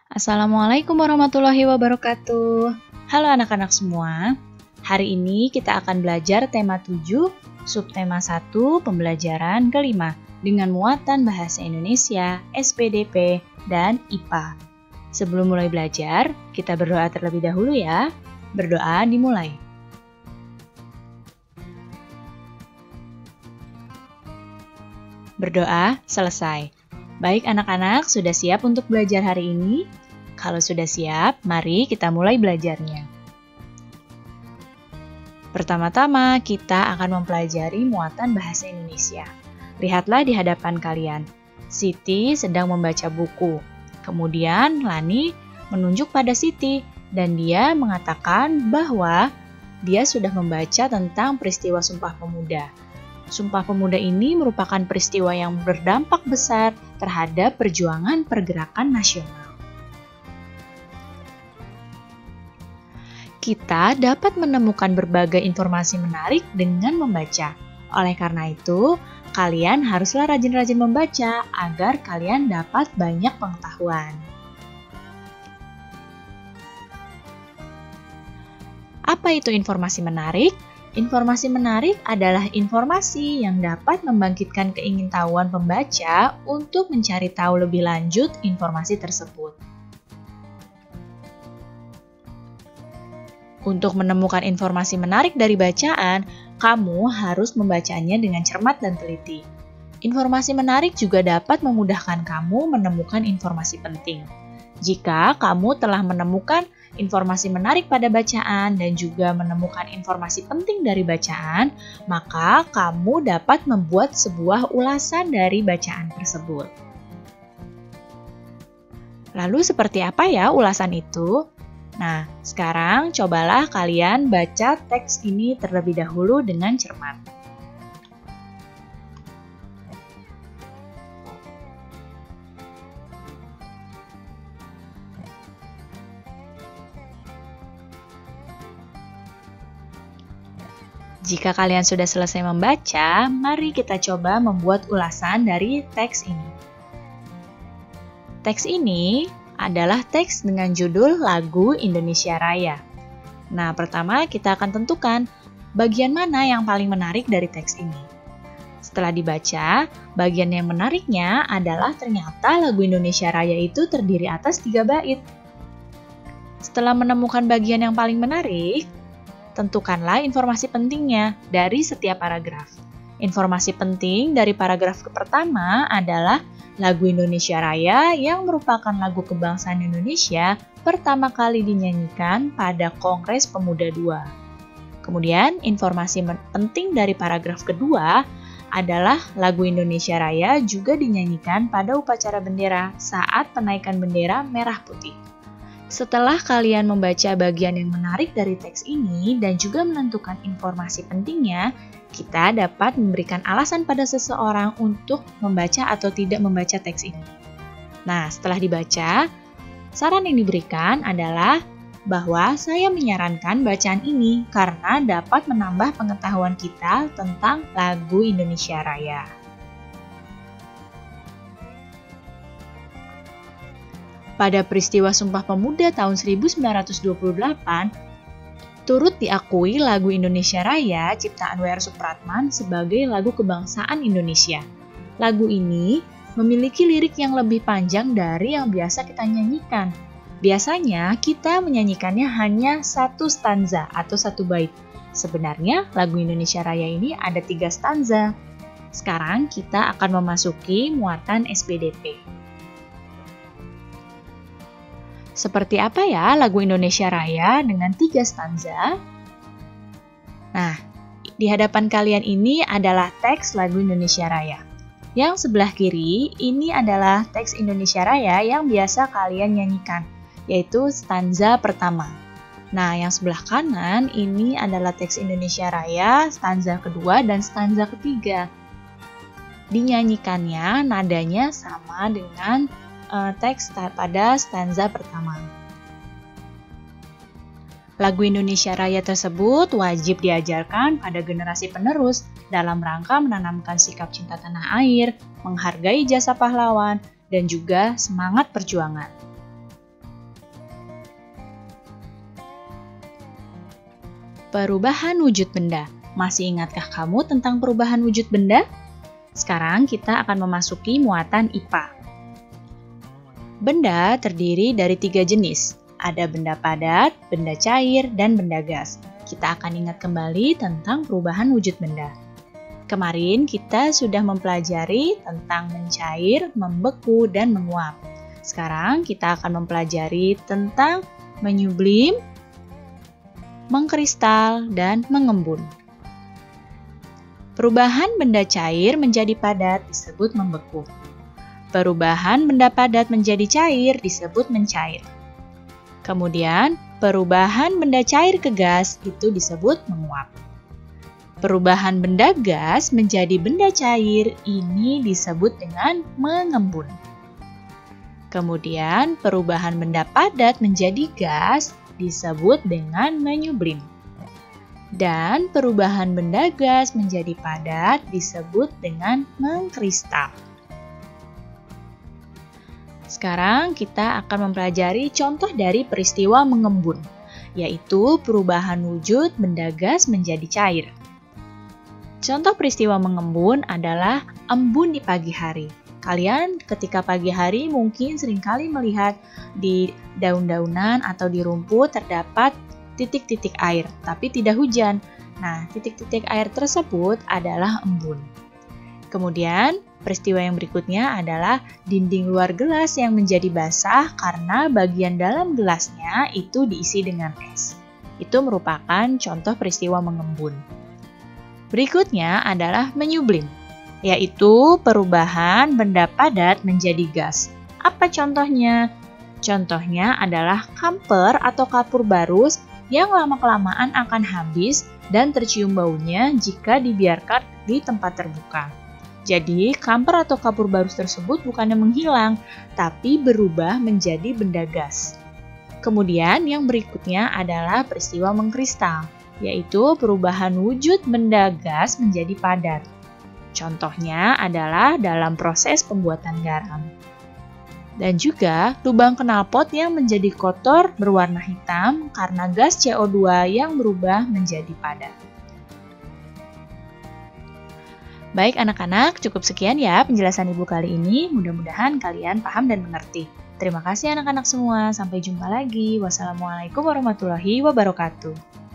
Assalamualaikum warahmatullahi wabarakatuh. Halo anak-anak semua. Hari ini kita akan belajar tema 7, subtema 1, pembelajaran kelima dengan muatan bahasa Indonesia, SPDP, dan IPA. Sebelum mulai belajar, kita berdoa terlebih dahulu ya. Berdoa dimulai. Berdoa selesai. Baik anak-anak, sudah siap untuk belajar hari ini? Kalau sudah siap, mari kita mulai belajarnya. Pertama-tama, kita akan mempelajari muatan bahasa Indonesia. Lihatlah di hadapan kalian. Siti sedang membaca buku. Kemudian, Lani menunjuk pada Siti dan dia mengatakan bahwa dia sudah membaca tentang peristiwa Sumpah Pemuda. Sumpah Pemuda ini merupakan peristiwa yang berdampak besar terhadap perjuangan pergerakan nasional. Kita dapat menemukan berbagai informasi menarik dengan membaca. Oleh karena itu, kalian haruslah rajin-rajin membaca agar kalian dapat banyak pengetahuan. Apa itu informasi menarik? Informasi menarik adalah informasi yang dapat membangkitkan keingintahuan pembaca untuk mencari tahu lebih lanjut informasi tersebut. Untuk menemukan informasi menarik dari bacaan, kamu harus membacanya dengan cermat dan teliti. Informasi menarik juga dapat memudahkan kamu menemukan informasi penting. Jika kamu telah menemukan informasi menarik pada bacaan dan juga menemukan informasi penting dari bacaan, maka kamu dapat membuat sebuah ulasan dari bacaan tersebut. Lalu seperti apa ya ulasan itu? Nah, sekarang cobalah kalian baca teks ini terlebih dahulu dengan cermat. Jika kalian sudah selesai membaca, mari kita coba membuat ulasan dari teks ini. Teks ini adalah teks dengan judul Lagu Indonesia Raya. Nah, pertama kita akan tentukan bagian mana yang paling menarik dari teks ini. Setelah dibaca, bagian yang menariknya adalah ternyata lagu Indonesia Raya itu terdiri atas 3 bait. Setelah menemukan bagian yang paling menarik, tentukanlah informasi pentingnya dari setiap paragraf. Informasi penting dari paragraf pertama adalah lagu Indonesia Raya yang merupakan lagu kebangsaan Indonesia pertama kali dinyanyikan pada Kongres Pemuda II. Kemudian, informasi penting dari paragraf kedua adalah lagu Indonesia Raya juga dinyanyikan pada upacara bendera saat penaikan bendera merah putih. Setelah kalian membaca bagian yang menarik dari teks ini dan juga menentukan informasi pentingnya, kita dapat memberikan alasan pada seseorang untuk membaca atau tidak membaca teks ini. Nah, setelah dibaca, saran yang diberikan adalah bahwa saya menyarankan bacaan ini karena dapat menambah pengetahuan kita tentang lagu Indonesia Raya. Pada peristiwa Sumpah Pemuda tahun 1928, turut diakui lagu Indonesia Raya ciptaan W.R. Supratman sebagai lagu kebangsaan Indonesia. Lagu ini memiliki lirik yang lebih panjang dari yang biasa kita nyanyikan. Biasanya kita menyanyikannya hanya 1 stanza atau 1 bait. Sebenarnya lagu Indonesia Raya ini ada 3 stanza. Sekarang kita akan memasuki muatan SPDP. Seperti apa ya lagu Indonesia Raya dengan 3 stanza? Nah, di hadapan kalian ini adalah teks lagu Indonesia Raya. Yang sebelah kiri ini adalah teks Indonesia Raya yang biasa kalian nyanyikan, yaitu stanza pertama. Nah, yang sebelah kanan ini adalah teks Indonesia Raya, stanza kedua dan stanza ketiga. Dinyanyikannya nadanya sama dengan teks pada stanza pertama. Lagu Indonesia Raya tersebut wajib diajarkan pada generasi penerus dalam rangka menanamkan sikap cinta tanah air, menghargai jasa pahlawan, dan juga semangat perjuangan. Perubahan wujud benda. Masih ingatkah kamu tentang perubahan wujud benda? Sekarang kita akan memasuki muatan IPA. Benda terdiri dari 3 jenis. Ada benda padat, benda cair, dan benda gas. Kita akan ingat kembali tentang perubahan wujud benda. Kemarin kita sudah mempelajari tentang mencair, membeku, dan menguap. Sekarang kita akan mempelajari tentang menyublim, mengkristal, dan mengembun. Perubahan benda cair menjadi padat disebut membeku. Perubahan benda padat menjadi cair disebut mencair. Kemudian, perubahan benda cair ke gas itu disebut menguap. Perubahan benda gas menjadi benda cair ini disebut dengan mengembun. Kemudian, perubahan benda padat menjadi gas disebut dengan menyublim. Dan perubahan benda gas menjadi padat disebut dengan mengkristal. Sekarang kita akan mempelajari contoh dari peristiwa mengembun, yaitu perubahan wujud benda gas menjadi cair. Contoh peristiwa mengembun adalah embun di pagi hari. Kalian ketika pagi hari mungkin seringkali melihat di daun-daunan atau di rumput terdapat titik-titik air, tapi tidak hujan. Nah, titik-titik air tersebut adalah embun. Kemudian, peristiwa yang berikutnya adalah dinding luar gelas yang menjadi basah karena bagian dalam gelasnya itu diisi dengan es. Itu merupakan contoh peristiwa mengembun. Berikutnya adalah menyublim, yaitu perubahan benda padat menjadi gas. Apa contohnya? Contohnya adalah kamper atau kapur barus yang lama-kelamaan akan habis dan tercium baunya jika dibiarkan di tempat terbuka. Jadi, kamper atau kapur barus tersebut bukannya menghilang, tapi berubah menjadi benda gas. Kemudian, yang berikutnya adalah peristiwa mengkristal, yaitu perubahan wujud benda gas menjadi padat. Contohnya adalah dalam proses pembuatan garam. Dan juga lubang knalpot yang menjadi kotor berwarna hitam karena gas CO2 yang berubah menjadi padat. Baik anak-anak, cukup sekian ya penjelasan Ibu kali ini. Mudah-mudahan kalian paham dan mengerti. Terima kasih anak-anak semua. Sampai jumpa lagi. Wassalamualaikum warahmatullahi wabarakatuh.